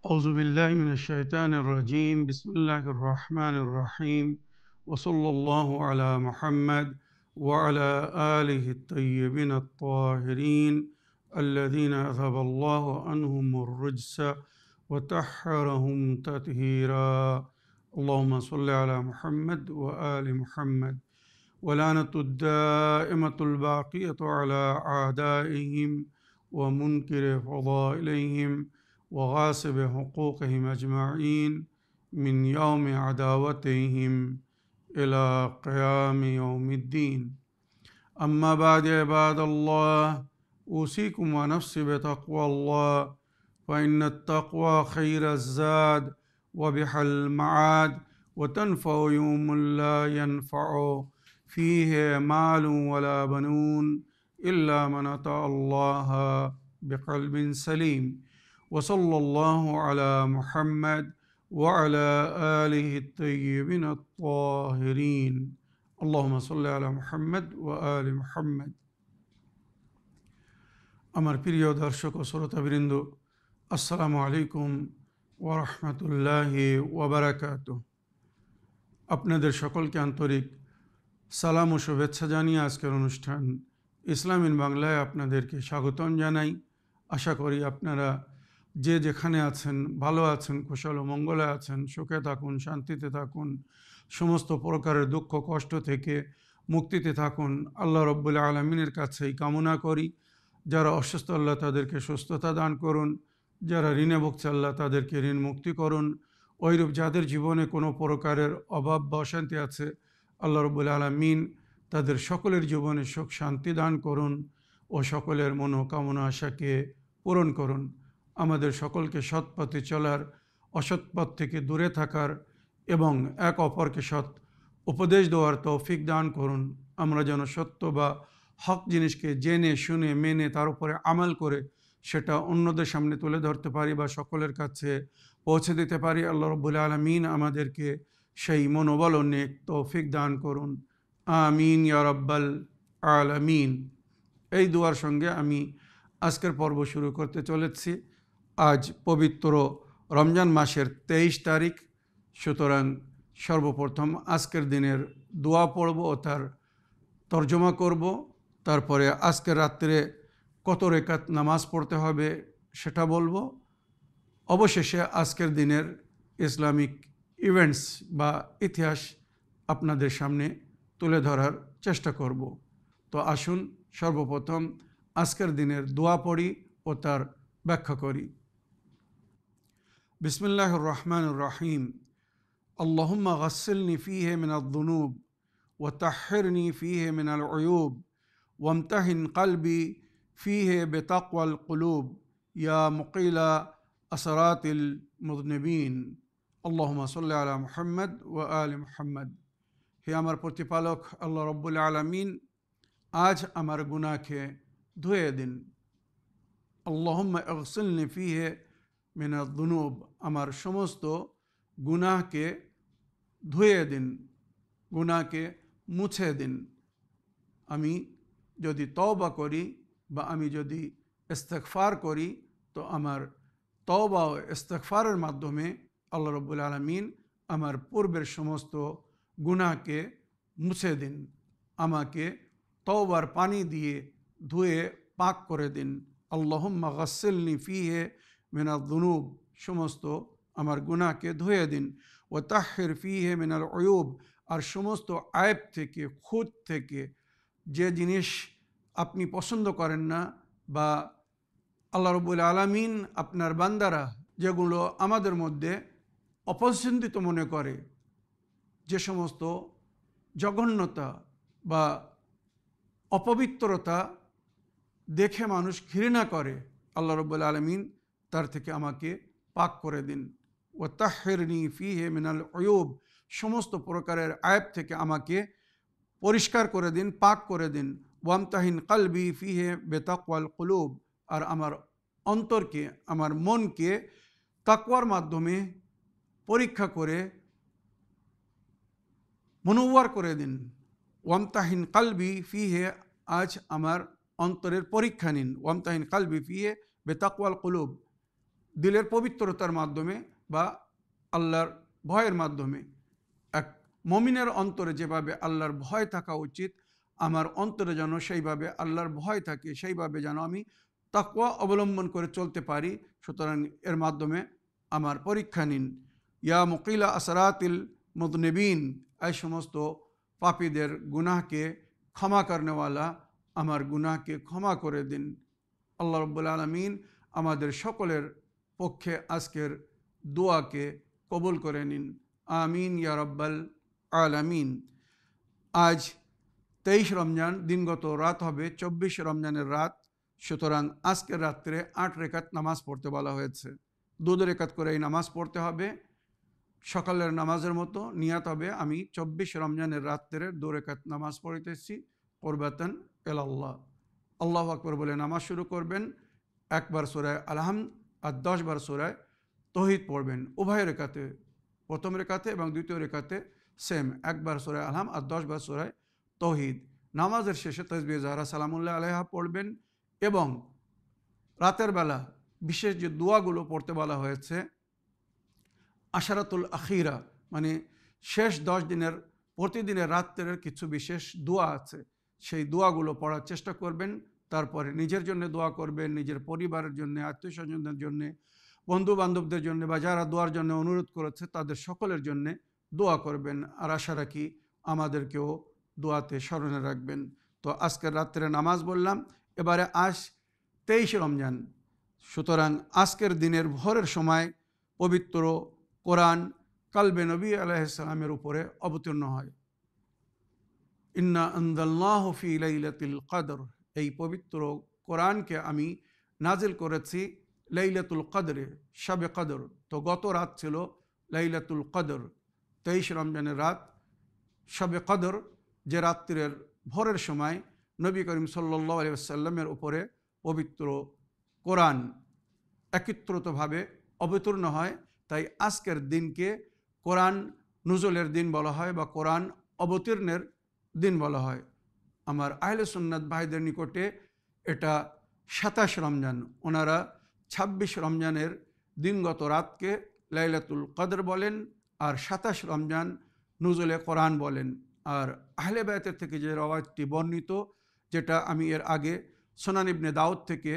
أعوذ بالله من الشيطان الرجيم بسم الله الرحمن الرحيم وصلى الله على محمد وعلى آله الطيبين الطاهرين الذين أذهب الله عنهم الرجس وطهرهم تطهيرا اللهم صل على محمد وآل محمد ولعنة الدائمة الباقية على أعدائهم ومنكر فضائلهم وغاصب حقوقهم أجمعين من يوم عداوتهم إلى قيام يوم الدين أما بعد عباد الله أوصيكم ونفسي بتقوى الله فإن التقوى خير الزاد وبح المعاد وتنفع يوم لا ينفع فيه مال ولا بنون إلا من أتى الله بقلب سليم وصلى الله على محمد وعلى آله الطيبين الطاهرين اللهم صل على محمد وآل محمد আমার প্রিয় দর্শক ও শ্রোতাবৃন্দ আসসালামু আলাইকুম ওয়া রাহমাতুল্লাহি ওয়া বারাকাতুহু আপনাদের সকলকে আন্তরিক সালাম ও শুভেচ্ছা জানিয়ে আজকের অনুষ্ঠান ইসলাম ইন বাংলায় আপনাদেরকে স্বাগতম জানাই। আশা করি আপনারা যে যেখানে আছেন ভালো আছেন, কুশল ও মঙ্গলে আছেন, সুখে থাকুন, শান্তিতে থাকুন, সমস্ত প্রকারের দুঃখ কষ্ট থেকে মুক্তিতে থাকুন। আল্লাহ রব্বুল আলমিনের কাছেই কামনা করি। যারা অসুস্থ আল্লাহ তাদেরকে সুস্থতা দান করুন, যারা ঋণে ভুগছে আল্লাহ তাদেরকে ঋণ মুক্তি করুন। ওইরূপ যাদের জীবনে কোনো প্রকারের অভাব বা অশান্তি আছে আল্লাহ রব্বুল আলমিন তাদের সকলের জীবনে সুখ শান্তি দান করুন ও সকলের মনোকামনা আশাকে পূরণ করুন। আমাদের সকলকে সৎ পথে চলার, অসৎ পথ থেকে দূরে থাকার এবং এক অপরকে সৎ উপদেশ দেওয়ার তৌফিক দান করুন। আমরা যেন সত্য বা হক জিনিসকে জেনে শুনে মেনে তার উপরে আমল করে সেটা অন্যদের সামনে তুলে ধরতে পারি বা সকলের কাছে পৌঁছে দিতে পারি। আল্লাহ রব্বুল আলমিন আমাদেরকে সেই মনোবল ও নেক তৌফিক দান করুন। আমিন ইয়া রাব্বাল আলামিন। এই দুয়ার সঙ্গে আমি আজকের পর্ব শুরু করতে চলেছি। আজ পবিত্র রমজান মাসের 23 তারিখ, সুতরাং সর্বপ্রথম আজকের দিনের দোয়া পড়ব ও তার তর্জমা করব। তারপরে আজকের রাত্রে কত রেকাত নামাজ পড়তে হবে সেটা বলবো। অবশেষে আজকের দিনের ইসলামিক ইভেন্টস বা ইতিহাস আপনাদের সামনে তুলে ধরার চেষ্টা করব। তো আসুন সর্বপ্রথম আজকের দিনের দোয়া পড়ি ও তার ব্যাখ্যা করি। বিসমিল্লাহির রহমানির রহিম। আল্লাহুম্মা গাসসিলনি ফীহি মিনাদ যুনুব ওয়া তাহহিরনি ফীহি মিনাল উয়ুব ওয়ামতাহিন কলবি ফীহি বিতাকওয়াল কুলুব ইয়া মুকিলা আসরাতিল মুযনিবিন। আল্লাহুম্মা সাল্লি আলা মুহাম্মদ ওয়া আলি মুহাম্মদ। হে আমার প্রতিপালক আল্লাহ রব্বুল আলামিন, আজ আমার গুনাহকে ধুয়ে দিন। আল্লাহুম্মা ইগসিলনি ফীহি মিনাদ যুনুব, আমার সমস্ত গুনাহকে ধুয়ে দিন, গুনাহকে মুছে দিন। আমি যদি তওবা করি বা আমি যদি ইস্তেগফার করি তো আমার তওবা ও ইস্তেগফারের মাধ্যমে আল্লাহ রব্বুল আলামিন আমার পূর্বের সমস্ত গুনাহকে মুছে দিন। আমাকে তওবার পানি দিয়ে ধুয়ে পাক করে দিন। আল্লাহুম্মা গাসসিলনি ফীহি মিনাদ যুনুব, সমস্ত আমার গুনাহকে ধুয়ে দিন। ওয়া তাহহির ফীহি মিনাল উয়ুব, আর সমস্ত আয়েব থেকে, খুঁত থেকে, যে জিনিস আপনি পছন্দ করেন না বা আল্লাহ রব্বুল আলামিন আপনার বান্দারা যেগুলো আমাদের মধ্যে অপছন্দিত মনে করে, যে সমস্ত জঘন্যতা বা অপবিত্রতা দেখে মানুষ ঘৃণা করে, আল্লাহ রব্বুল আলামিন তার থেকে আমাকে পাক করে দিন। ওয়া তাহহিরনি ফীহি মিনাল উয়ুব, সমস্ত প্রকারের আয়েব থেকে আমাকে পরিষ্কার করে দিন, পাক করে দিন। ওয়ামতাহিন কলবি ফীহি বিতাকওয়াল কুলুব, আর আমার অন্তরকে, আমার মনকে তাকওয়ার মাধ্যমে পরীক্ষা করে মুনওয়ার করে দিন। ওয়ামতাহিন কলবি ফীহি, আজ আমার অন্তরের পরীক্ষা নিন। ওয়ামতাহিন কলবি ফীহি বিতাকওয়াল কুলুব, দিলের পবিত্রতার মাধ্যমে বা আল্লাহর ভয়ের মাধ্যমে। এক মমিনের অন্তরে যেভাবে আল্লাহর ভয় থাকা উচিত, আমার অন্তরে যেন সেইভাবে আল্লাহর ভয় থাকে, সেইভাবে যেন আমি তাকওয়া অবলম্বন করে চলতে পারি। সুতরাং এর মাধ্যমে আমার পরীক্ষা নিন। ইয়া মুকিলা আসরাতিল মুদনিবিন, এই সমস্ত পাপীদের গুনাহকে ক্ষমা করনেওয়ালা, আমার গুনাহকে ক্ষমা করে দিন। আল্লাহ রাব্বুল আলামিন আমাদের সকলের পক্ষে আজকের দোয়াকে কবুল করে নিন। আমিন ইয়া রাব্বাল আলামিন। আজ 23 রমজান, দিনগত রাত হবে 24 রমজানের রাত। সুতরাং আজকের রাত্রে 8 রেকাত নামাজ পড়তে বলা হয়েছে। 2 রেকাত করে এই নামাজ পড়তে হবে। সকালের নামাজের মতো নিয়াত হবে আমি 24 রমজানের রাত্রে 2 রেকাত নামাজ পড়িতেছি কুরবাতান ইলাল্লাহ। আল্লাহু আকবার বলে নামাজ শুরু করবেন। একবার সূরা আল-হামদ আর 10 বার সূরা তৌহিদ পড়বেন উভয় রেকাতে, প্রথম রেকাতে এবং দ্বিতীয় রেকাতে সেম, একবার সূরা আল-হামদ আর 10 বার সূরা তৌহিদ। নামাজের শেষে তাসবিহ জাহরা সালামুল্লাহ আলাইহা পড়বেন এবং রাতের বেলা বিশেষ যে দোয়াগুলো পড়তে বলা হয়েছে, আশারাতুল আখিরা মানে শেষ 10 দিনের প্রতিদিনের রাত্রের কিছু বিশেষ দোয়া আছে, সেই দোয়াগুলো পড়ার চেষ্টা করবেন। তারপরে নিজের জন্য দোয়া করবেন, নিজের পরিবারের জন্য, আত্মীয় স্বজনদের জন্য, বন্ধু বান্ধবদের জন্য বা যারা দোয়ার জন্য অনুরোধ করেছে তাদের সকলের জন্য দোয়া করবেন। আর আশা রাখি আমাদেরকেও দোয়াতে স্মরণে রাখবেন। তো আজকের রাত্রে নামাজ বললাম। এবারে আজ 23 রমজান। সুতরাং আজকের দিনের ভোরের সময় পবিত্র কোরআন কালবে নবী আলাইহিস সালামের উপরে অবতীর্ণ হয়। ইন্না আনজালনাহু ফি লাইলাতুল কদর, এই পবিত্র কোরআনকে আমি নাজিল করেছি লাইলাতুল কদরে, শবে কদর। তো গত রাত ছিল লাইলাতুল কদর, 23 রমজানের রাত শবে কদর, যে রাত্রির ভোরের সময় নবী করিম সাল্লাল্লাহু আলাইহি ওয়াসাল্লামের উপরে পবিত্র কোরআন একত্রিতভাবে অবতীর্ণ হয়। তাই আজকের দিনকে কোরআন নুজুলের দিন বলা হয় বা কোরআন অবতীর্ণের দিন বলা হয়। আমার আহলে সুন্নাত ভাইদের নিকটে এটা 27 রমজান, ওনারা 26 রমজানের দিনগত রাতকে লাইলাতুল কদর বলেন আর 27 রমজান নুজুলে কোরআন বলেন। আর আহলে বায়তের থেকে যে রওয়ায়াতটি বর্ণিত, যেটা আমি এর আগে সুনান ইবনে দাউদ থেকে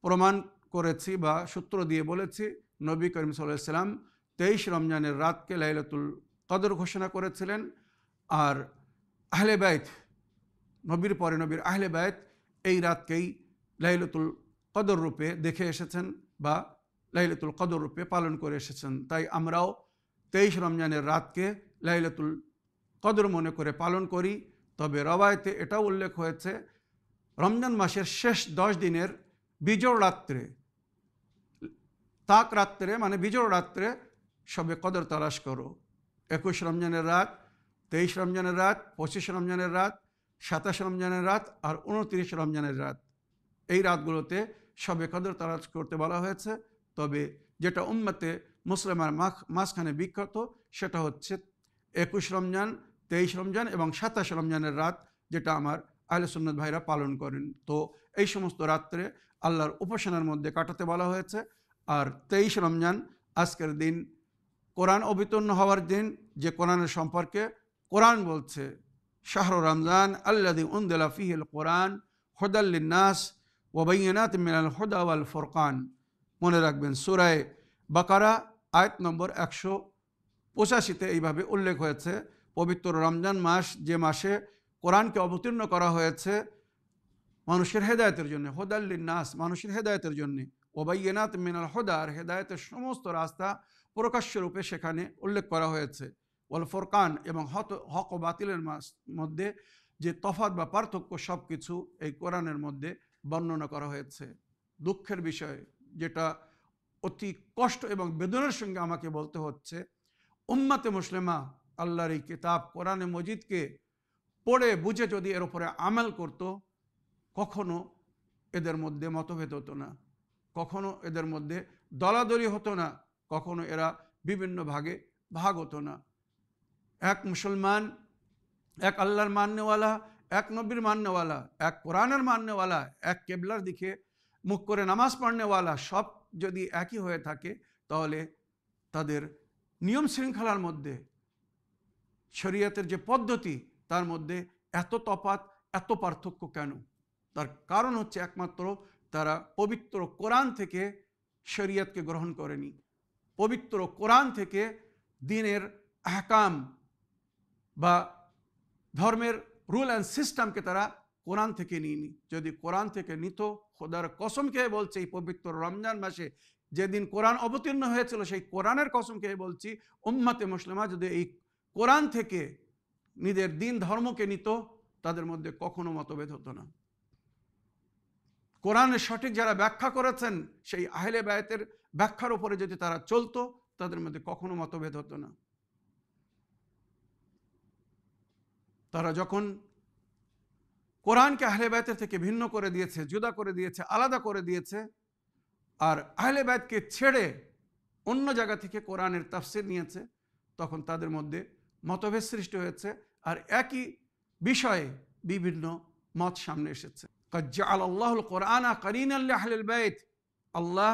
প্রমাণ করেছি বা সূত্র দিয়ে বলেছি, নবী করিম সাল্লাল্লাহু আলাইহি ওয়াসাল্লাম 23 রমজানের রাতকে লাইলাতুল কদর ঘোষণা করেছিলেন। আর আহলে বাইত, নবীর পরে নবীর আহলে বাইত এই রাতকেই লাইলাতুল কদর রূপে দেখে এসেছেন বা লাইলাতুল কদর রূপে পালন করে এসেছেন। তাই আমরাও 23 রমজানের রাতকে লাইলাতুল কদর মনে করে পালন করি। তবে রওয়ায়েতে এটাও উল্লেখ হয়েছে রমজান মাসের শেষ 10 দিনের বিজোড় রাত্রে, তাক রাত্রে মানে বিজোড় রাত্রে শবে কদর তালাশ করো। 21 রমজানের রাত, 23 রমজানের রাত, 25 রমজানের রাত, 27 রমজানের রাত আর 29 রমজানের রাত, এই রাতগুলোতে শবে কদর তালাশ করতে বলা হয়েছে। তবে যেটা উম্মতে মুসলিমার মাঝখানে বিখ্যাত সেটা হচ্ছে 21 রমজান, 23 রমজান এবং 27 রমজানের রাত, যেটা আমার আহলে সুন্নাত ভাইরা পালন করেন। তো এই সমস্ত রাত্রে আল্লাহর উপাসনার মধ্যে কাটাতে বলা হয়েছে। আর 23 রমজান আজকের দিন কোরআন অবতীর্ণ হওয়ার দিন, যে কোরআনের সম্পর্কে কোরআন বলছে শাহরু রমজান আল্লাযী উনজিলা ফীহিল কোরআন হুদাল লিন্নাস ওয়া বাইয়িনাতিন মিনাল হুদা ওয়াল ফুরকান। মনে রাখবেন সূরা বাকারা আয়াত নম্বর 185-তে এইভাবে উল্লেখ হয়েছে, পবিত্র রমজান মাস যে মাসে কোরআনকে অবতীর্ণ করা হয়েছে মানুষের হেদায়েতের জন্য, হুদাল লিন্নাস মানুষের হেদায়েতের জন্য, ওয়া বাইয়িনাতিন মিনাল হুদা আর হেদায়েতের সমস্ত রাস্তা প্রকাশ্য রূপে সেখানে উল্লেখ করা হয়েছে, ওয়াল ফুরকান এবং হক ও বাতিলের মধ্যে যে তফাৎ বা পার্থক্য সব কিছু এই কোরআনের মধ্যে বর্ণনা করা হয়েছে। দুঃখের বিষয়, যেটা অতি কষ্ট এবং বেদনার সঙ্গে আমাকে বলতে হচ্ছে, উম্মতে মুসলিমা আল্লাহর এই কিতাব কোরআনে মজিদকে পড়ে বুঝে যদি এর উপরে আমল করত, কখনো এদের মধ্যে মতভেদ হতো না, কখনো এদের মধ্যে দলাদলি হতো না, কখনো এরা বিভিন্ন ভাগে ভাগ হতো না। এক মুসলমান, এক আল্লাহর মাননেওয়ালা, এক নবীর মাননেওয়ালা, এক কোরআনের মাননেওয়ালা, এক কেবলার দিকে মুখ করে নামাজ পড়নেওয়ালা, সব যদি একই হয়ে থাকে তাহলে তাদের নিয়ম শৃঙ্খলার মধ্যে শরীয়তের যে পদ্ধতি তার মধ্যে এত তফাৎ, এত পার্থক্য কেন? তার কারণ হচ্ছে একমাত্র তারা পবিত্র কোরআন থেকে শরীয়তকে গ্রহণ করেনি, পবিত্র কোরআন থেকে দ্বীনের আহকাম বা ধর্মের রুল অ্যান্ড সিস্টেমকে তারা কোরআন থেকে নিয়নি। যদি কোরআন থেকে নিত, খোদার কসম খেয়ে বলছে এই পবিত্র রমজান মাসে যেদিন কোরআন অবতীর্ণ হয়েছিল সেই কোরআনের কসম খেয়ে বলছি, উম্মতে মুসলিমা যদি এই কোরআন থেকে নিজের দিন ধর্মকে নিত তাদের মধ্যে কখনো মতভেদ হতো না। কোরআনের সঠিক যারা ব্যাখ্যা করেছেন সেই আহলে বায়তের ব্যাখ্যার উপরে যদি তারা চলতো তাদের মধ্যে কখনো মতভেদ হতো না। তারা যখন কোরআনকে আহলে বায়তের থেকে ভিন্ন করে দিয়েছে, জুদা করে দিয়েছে, আলাদা করে দিয়েছে, আর আহলে বায়তকে ছেড়ে অন্য জায়গা থেকে কোরআনের তাফসির নিয়েছে, তখন তাদের মধ্যে মতভেদ সৃষ্টি হয়েছে আর একই বিষয়ে বিভিন্ন মত সামনে এসেছে। قد جعل الله القرآن قرينا لأهل البيت, আল্লাহ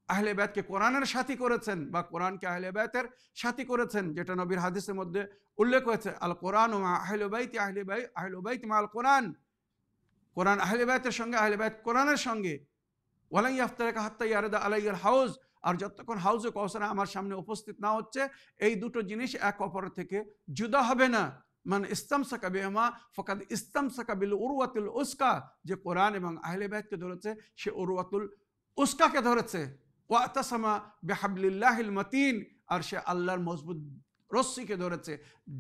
আহলে বায়তকে কোরআনের সাথী করেছেন বা কোরআনকে আহলে বায়তের সাথী করেছেন, যেটা নবীর হাদিসের মধ্যে উল্লেখ হয়েছে, আল কোরআন মা আহলে বাইত, আহলে বাইত মা আল কোরআন, কোরআন আহলে বায়তের সঙ্গে, আহলে বায়ত কোরআনের সঙ্গে। ওয়ালা ইয়াফতারিকা হাত্তা ইয়ারদা আলাইহিল হাউজ, আর যতক্ষণ হাউজে কাউসার আমার সামনে উপস্থিত না হচ্ছে এই দুটো জিনিস এক অপরের থেকে জুদা হবে না। মান ইস্তামসাকা বিহিমা ফাকাদ ইস্তামসাকা বিল উরওয়াতুল উসকা, যে কোরআন এবং আহলে বায়তকে ধরেছে সে উরওয়াতুল উসকাকে ধরেছে। ওয়াতাসামা বিহাবলিল্লাহিল মাতিন, আর সে আল্লাহর মজবুত রশ্মিকে ধরেছে,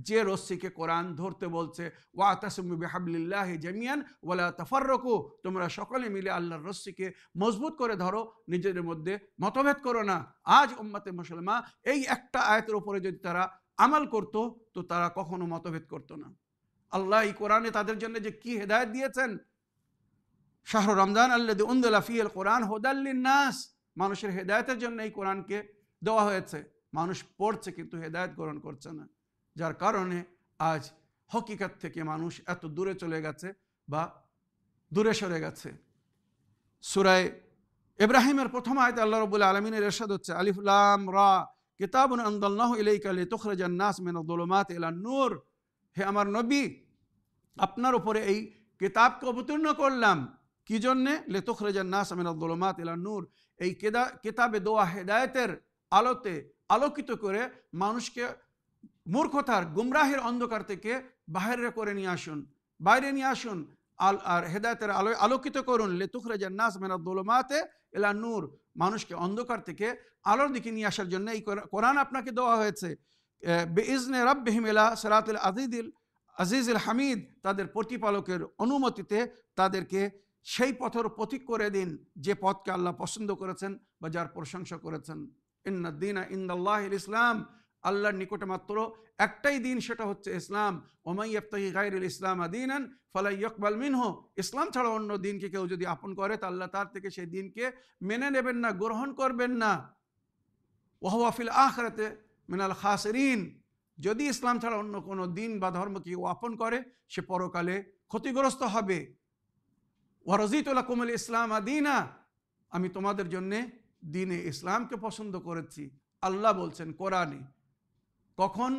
যে রশ্মিকে কোরআন ধরতে বলছে। ওয়াতাসিমু বিহাবলিল্লাহি জামিয়ান ওয়ালা তাফাররাকু, তোমরা সকলে মিলে আল্লাহর রশ্মিকে মজবুত করে ধরো, নিজেদের মধ্যে মতভেদ করো না। আজ উম্মতে মুসলিমা এই একটা আয়াতের উপরে যদি তারা আমল করত তো তারা কখনো মতভেদ করত না। আল্লাহ এই কোরআনে তাদের জন্য যে কি হেদায়েত দিয়েছেন, শাহরু রমজান আল্লাযী উনজিলা ফীহিল কোরআন হুদাল লিন-নাস, মানুষের হেদায়েতের জন্য এই কোরআনকে দেওয়া হয়েছে। মানুষ পড়ছে কিন্তু হেদায়েত গ্রহণ করছে না, যার কারণে আজ হকিকত থেকে মানুষ এত দূরে চলে গেছে বা দূরে সরে গেছে। সূরা ইব্রাহিমের প্রথম আয়াতে আল্লাহ রাব্বুল আলামিনের ইরশাদ হচ্ছে, আলিফ লাম রা কিতাবুন আনজালনাহু ইলাইকা লিতুখরিজান নাস মিনাজ যুলুমাতি ইলান নূর, হে আমার নবী আপনার উপরে এই কিতাবকে অবতীর্ণ করলাম কি জন্যে? লিতুখরিজান নাস মিনাজ যুলুমাতি ইলান নূর, এই কিতাবে দেওয়া হেদায়েতের আলোতে আলোকিত করে মানুষকে মূর্খতার গুমরাহের অন্ধকার থেকে বাইরে করে নিয়ে আসুন, বাইরে নিয়ে আসুন, আর হেদায়েতের আলোয় আলোকিত করুন। লিতুখরিজান নাস মিনাজ যুলুমাতি ইলান নূর, মানুষকে অন্ধকার থেকে আলোর দিকে নিয়ে আসার জন্য এই কোরআন আপনাকে দেওয়া হয়েছে। বিইজনি রাব্বিহিম ইলা সিরাতিল আজিজিল হামিদ, তাদের প্রতিপালকের অনুমতিতে তাদেরকে সেই পথের পথিক করে দিন যে পথকে আল্লাহ পছন্দ করেছেন বা যার প্রশংসা করেছেন। ইন্নাদ দীনা ইনদাল্লাহিল ইসলাম, আল্লাহর নিকটে মাত্র একটাই দিন, সেটা হচ্ছে ইসলাম। ওমাই ইয়াবতাগি গায়রাল ইসলাম দীনান ফালা ইউকবাল মিনহু, ইসলাম ছাড়া অন্য দিনকে কেউ যদি আপন করে তা আল্লাহ তার থেকে সেই দিনকে মেনে নেবেন না, গ্রহণ করবেন না। ওয়া হুয়া ফিল আখিরাতি মিনাল খাসিরিন, যদি ইসলাম ছাড়া অন্য কোনো দিন বা ধর্মকে কেউ আপন করে সে পরকালে ক্ষতিগ্রস্ত হবে। ওয়া রাযীতু লাকুমুল ইসলাম দীনা, আমি তোমাদের জন্যে দ্বীনে ইসলামকে পছন্দ করেছি। আল্লাহ বলছেন কোরআনে। কখন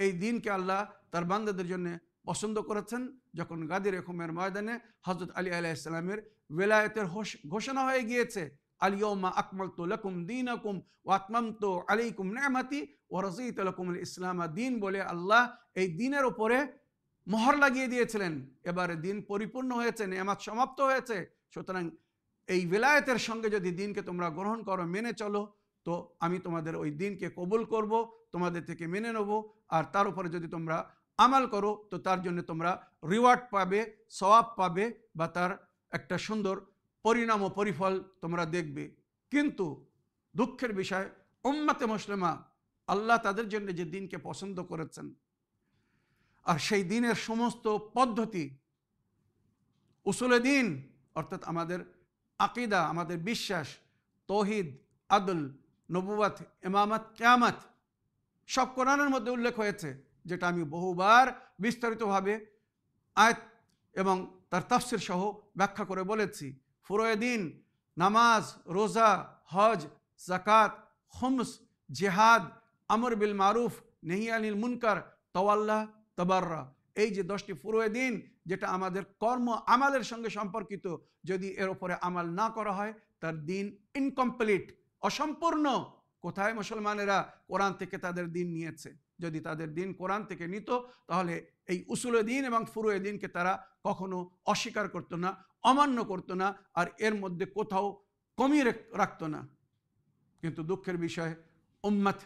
এই দিনকে আল্লাহ তার বান্দাদের জন্য পছন্দ করেছেন? যখন গাদির হুকুমের ময়দানে হযরত আলী আলাইহিস সালামের ওয়ালায়াতের ঘোষণা হয়ে গিয়েছে, আল ইয়াউমা আকমালতু লাকুম দীনাকুম ওয়া আতমামতু আলাইকুম নি'মাতি ওয়া রাযীতু লাকুমুল ইসলাম দীন বলে আল্লাহ এই দিনের উপরে মোহর লাগিয়ে দিয়েছিলেন। এবারে দিন পরিপূর্ণ হয়েছে, নেয়ামত সমাপ্ত হয়েছে। সুতরাং এই ওয়ালায়াতের সঙ্গে যদি দিনকে তোমরা গ্রহণ করো, মেনে চলো, তো আমি তোমাদের ওই দিনকে কবুল করব, তোমাদের থেকে মেনে নেব। আর তার উপরে যদি তোমরা আমাল করো তো তার জন্য তোমরা রিওয়ার্ড পাবে, সওয়াব পাবে, বা তার একটা সুন্দর পরিণাম ও পরিফল তোমরা দেখবে। কিন্তু দুঃখের বিষয়, উম্মতে মুসলিমা আল্লাহ তাদের জন্য যে দিনকে পছন্দ করেছেন আর সেই দিনের সমস্ত পদ্ধতি, উসুলে দিন অর্থাৎ আমাদের আকিদা, আমাদের বিশ্বাস, তৌহিদ, আদল, নবুয়াত, ইমামত, কিয়ামত সব কোরআনের মধ্যে উল্লেখ হয়েছে, যেটা আমি বহুবার বিস্তারিতভাবে আয়াত এবং তার তাফসির সহ ব্যাখ্যা করে বলেছি। ফুরুয়ে দিন নামাজ, রোজা, হজ, জাকাত, খুমস, জেহাদ, আমর বিল মারুফ, নেহি আনিল মুনকার, তাওয়াল্লা, তাবাররা, এই যে 10টি ফুরুয়ে দিন, যেটা আমাদের কর্ম আমালের সঙ্গে সম্পর্কিত, যদি এর উপরে আমাল না করা হয় তার দিন ইনকমপ্লিট, অসম্পূর্ণ। কোথায় মুসলমানেরা কোরআন থেকে তাদের দিন নিয়েছে? যদি তাদের দিন কোরআন থেকে নিত তাহলে এই উসুলে দিন এবং ফুরুয়ে দিনকে তারা কখনো অস্বীকার করতো না, অমান্য করতো না, আর এর মধ্যে কোথাও কমিয়ে রাখতো না। কিন্তু দুঃখের বিষয়, উম্মত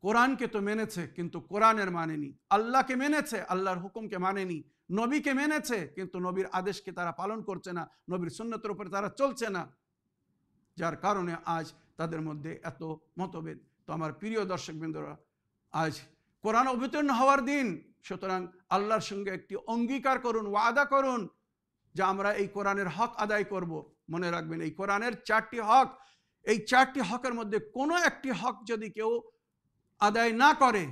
কোরআনকে তো মেনেছে কিন্তু কোরআনের মানেনি, আল্লাহকে মেনেছে আল্লাহর হুকুমকে মানেনি, নবীকে মেনেছে কিন্তু নবীর আদেশকে তারা পালন করছে না, নবীর সুন্নতের উপরে তারা চলছে না, যার কারণে আজ তাদের মধ্যে এত মতভেদ। তো আমার প্রিয় দর্শকবৃন্দরা, আজ কোরআন অবতীর্ণ হওয়ার দিন, সুতরাং আল্লাহর সঙ্গে একটি অঙ্গীকার করুন, ওয়াদা করুন যে আমরা এই কোরআনের হক আদায় করব। মনে রাখবেন, এই কোরআনের 4টি হক, এই 4টি হকের মধ্যে কোনো একটি হক যদি কেউ আদায় না করে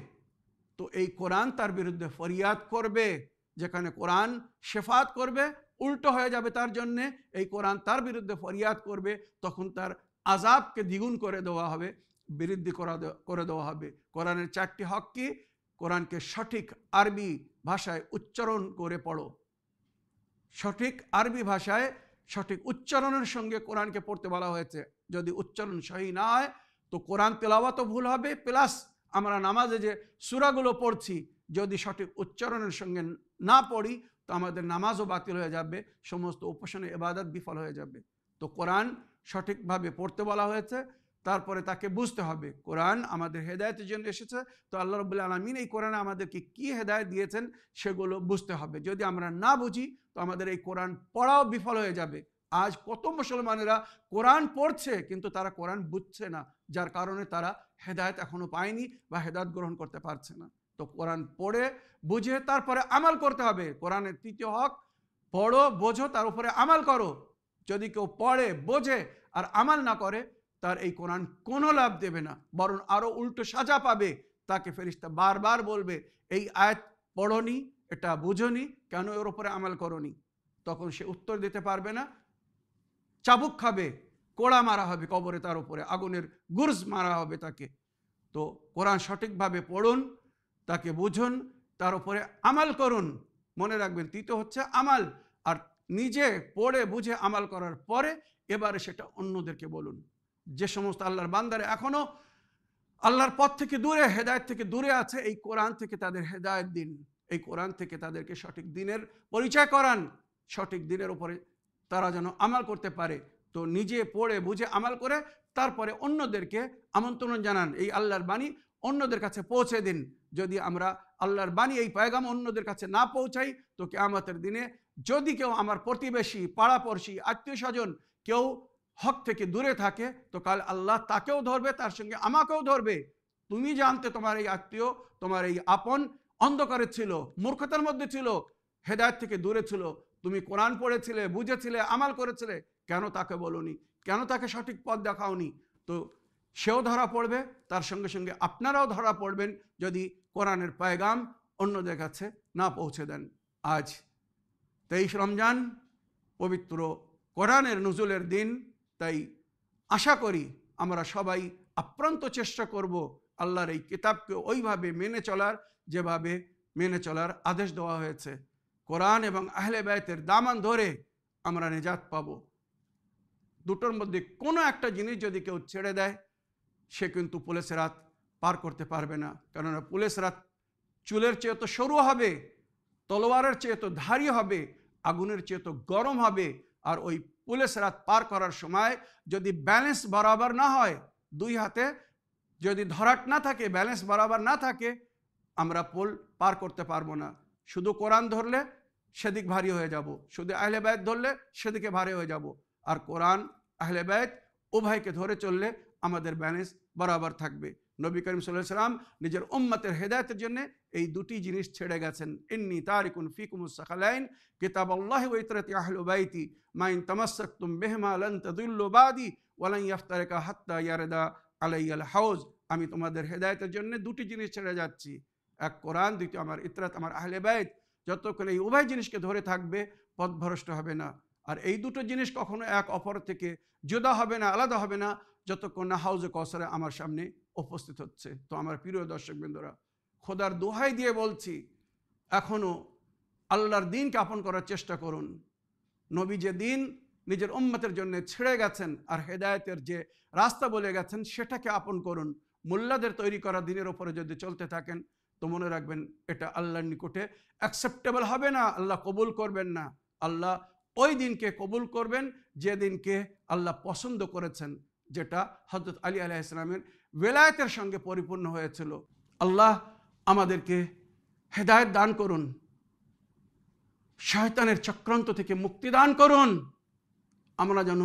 তো এই কোরআন তার বিরুদ্ধে ফরিয়াদ করবে। যেখানে কোরআন শেফাত করবে, উল্টো হয়ে যাবে তার জন্যে, এই কোরআন তার বিরুদ্ধে ফরিয়াদ করবে, তখন তার আযাবকে দ্বিগুণ করে দেওয়া হবে, বৃদ্ধি করে দেওয়া হবে। কোরআনের 4টি হক কি? কোরআনকে সঠিক আরবি ভাষায় উচ্চারণ করে পড়ো, সঠিক আরবি ভাষায় সঠিক উচ্চারণের সঙ্গে কোরআনকে পড়তে বলা হয়েছে। যদি উচ্চারণ সহি না হয় তো কোরআন তেলাওয়াতও ভুল হবে, প্লাস আমরা নামাজে যে সূরাগুলো পড়ছি যদি সঠিক উচ্চারণের সঙ্গে না পড়ি তো আমাদের নামাজও বাতিল হয়ে যাবে, সমস্ত উপাসনা ইবাদত বিফল হয়ে যাবে। তো কোরআন সঠিকভাবে পড়তে বলা হয়েছে, তারপরে তাকে বুঝতে হবে। কোরআন আমাদের হেদায়েতের জন্য এসেছে, তো আল্লাহ রাব্বুল আলামিন এই কোরআনে আমাদেরকে কি হেদায়েত দিয়েছেন সেগুলো বুঝতে হবে। যদি আমরা না বুঝি তো আমাদের এই কোরআন পড়াও বিফল হয়ে যাবে। আজ কত মুসলমানেরা কোরআন পড়ছে কিন্তু তারা কোরআন বুঝছে না, যার কারণে তারা হেদায়েত এখনো পায়নি বা হেদায়েত গ্রহণ করতে পারছে না। তো কোরআন পড়ে বুঝে তারপরে আমাল করতে হবে। কোরআনের 3য় হক, পড়ো, বোঝো, তার উপরে আমাল করো। যদি কেউ পড়ে, বোঝে আর আমাল না করে তার এই কোরআন কোনো লাভ দেবে না, বরং আরো উল্টো সাজা পাবে। তাকে ফেরেশতা বারবার বলবে, এই আয়াত পড়নি, এটা বুঝনি, কেন এর উপরে আমাল করনি? তখন সে উত্তর দিতে পারবে না, চাবুক খাবে, কোড়া মারা হবে কবরে, তার উপরে আগুনের গুর্জ মারা হবে তাকে। তো কোরআন সঠিকভাবে পড়ুন, তাকে বুঝুন, তার উপরে আমাল করুন। মনে রাখবেন, 3য় হচ্ছে আমাল। আর নিজে পড়ে বুঝে আমাল করার পরে এবারে সেটা অন্যদেরকে বলুন। যে সমস্ত আল্লাহর বান্দারা এখনো আল্লাহর পথ থেকে দূরে, হেদায়েত থেকে দূরে আছে, এই কোরআন থেকে তাদের হেদায়েত দিন, এই কোরআন থেকে তাদেরকে সঠিক দিনের পরিচয় করান, সঠিক দিনের উপরে তারা যেন আমাল করতে পারে। তো নিজে পড়ে বুঝে আমাল করে তারপরে অন্যদেরকে আমন্ত্রণ জানান, এই আল্লাহর বাণী অন্যদের কাছে পৌঁছে দিন। যদি আমরা আল্লাহর বাণী, এই পয়গাম অন্যদের কাছে না পৌঁছাই তো কিয়ামতের দিনে যদি কেউ আমার প্রতিবেশী, পাড়াপড়শি, আত্মীয় স্বজন কেউ হক থেকে দূরে থাকে তো কাল আল্লাহ তাকেও ধরবে, তার সঙ্গে আমাকেও ধরবে। তুমি জানতে তোমার এই আত্মীয়, তোমার এই আপন অন্ধকারে ছিল, মূর্খতার মধ্যে ছিল, হেদায়েত থেকে দূরে ছিল, তুমি কোরআন পড়েছিলে, বুঝেছিলে, আমাল করেছিলে, কেন তাকে বলনি? কেন তাকে সঠিক পথ দেখাওনি? তো সেও ধরা পড়বে, তার সঙ্গে সঙ্গে আপনারাও ধরা পড়বেন যদি কোরআনের পয়গাম অন্যদের কাছে না পৌঁছে দেন। আজ 23 রমজান, পবিত্র কোরআনের নুজুলের দিন। তাই আশা করি আমরা সবাই আপ্রান্ত চেষ্টা করব আল্লাহর এই কিতাবকে ওইভাবে মেনে চলার যেভাবে মেনে চলার আদেশ দেওয়া হয়েছে। কোরআন এবং আহলে বাইতের দামান ধরে আমরা নিজাত পাবো। দুটোর মধ্যে কোনো একটা জিনিস যদি কেউ ছেড়ে দেয় সে কিন্তু পুলিশের রাত পার করতে পারবে না। কেননা পুলিশের রাত চুলের চেয়ে তো সরু হবে, তলোয়ারের চেয়ে তো ধারি হবে, আগুনের চেয়ে তো গরম হবে। আর ওই পুলিশের রাত পার করার সময় যদি ব্যালেন্স বরাবর না হয়, দুই হাতে যদি ধরাট না থাকে, ব্যালেন্স বরাবর না থাকে, আমরা পুল পার করতে পারবো না। শুধু কোরআন ধরলে সেদিক ভারী হয়ে যাব, শুধু আহলে বাইত ধরলে সেদিকে ভারী হয়ে যাব। আর কোরআন, আহলে বাইত উভয়কে ধরে চললে আমাদের ব্যালেন্স বরাবর থাকবে। নবী করিম সাল্লাল্লাহু আলাইহি ওয়াসাল্লাম নিজের উম্মতের হেদায়েতের জন্য এই দুটি জিনিস ছেড়ে গেছেন। ইন্নী তারিকুন ফিকুমুস সাকালাইন কিতাবাল্লাহি ওয়া ইতরাতি আহলি বাইতি মা ইন তামাসসাকতুম বিহিমা লান তাদিল্লু বাদি ওয়া লান ইফতারিকা হাত্তা ইয়ারদা আলাইয়াল হাউজ। আমি তোমাদের হেদায়েতের জন্য দুটি জিনিস ছেড়ে যাচ্ছি, এক কোরআন, দ্বিতীয় আমার ইতরাত, আমার আহলে বাইত। যতক্ষণ এই উভয় জিনিসকে ধরে থাকবে পথভ্রষ্ট হবে না। আর এই দুটো জিনিস কখনো এক অপর থেকে জুদা হবে না, আলাদা হবে না, যতক্ষণ না হাউজে কওসারে আমার সামনে উপস্থিত হচ্ছে। তো আমার প্রিয় দর্শকবৃন্দরা, খোদার দোহাই দিয়ে বলছি, এখনও আল্লাহর দিনকে আপন করার চেষ্টা করুন। নবী যে দিন নিজের উম্মতের জন্য ছেড়ে গেছেন আর হেদায়েতের যে রাস্তা বলে গেছেন, সেটাকে আপন করুন। মোল্লাদের তৈরি করা দিনের ওপরে যদি চলতে থাকেন, তো মনে রাখবেন এটা আল্লাহর নিকটে অ্যাকসেপ্টেবল হবে না, আল্লাহ কবুল করবেন না। আল্লাহ ওই দিনকে কবুল করবেন যে দিনকে আল্লাহ পছন্দ করেছেন, যেটা হযরত আলী আলাইহিস সালামের ওলায়াতের সঙ্গে পরিপূর্ণ হয়েছিল। আল্লাহ আমাদেরকে হেদায়েত দান করুন, শয়তানের চক্রান্ত থেকে মুক্তি দান করুন। আমরা যেন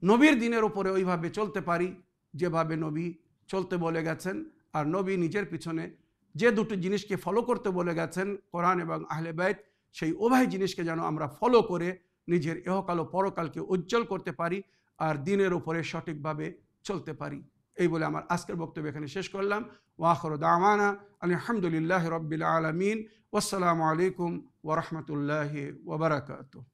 নবীর দিনের উপরে ওইভাবে চলতে পারি যেভাবে নবী চলতে বলে গেছেন। আর নবী নিজের পিছনে যে দুটো জিনিসকে ফলো করতে বলে গেছেন, কোরআন এবং আহলে বাইত, সেই উভয় জিনিসকে যেন আমরা ফলো করে নিজের ইহকাল ও পরকালকে উজ্জ্বল করতে পারি আর দিনের উপরে সঠিকভাবে চলতে পারি। এই বলে আমার আজকের বক্তব্য এখানে শেষ করলাম। ওয়া আখিরু দাওয়ানা আলহামদুলিল্লাহি রাব্বিল আলামিন। ওয়াসসালামু আলাইকুম ওয়া রাহমাতুল্লাহি ওয়া বারাকাতুহু।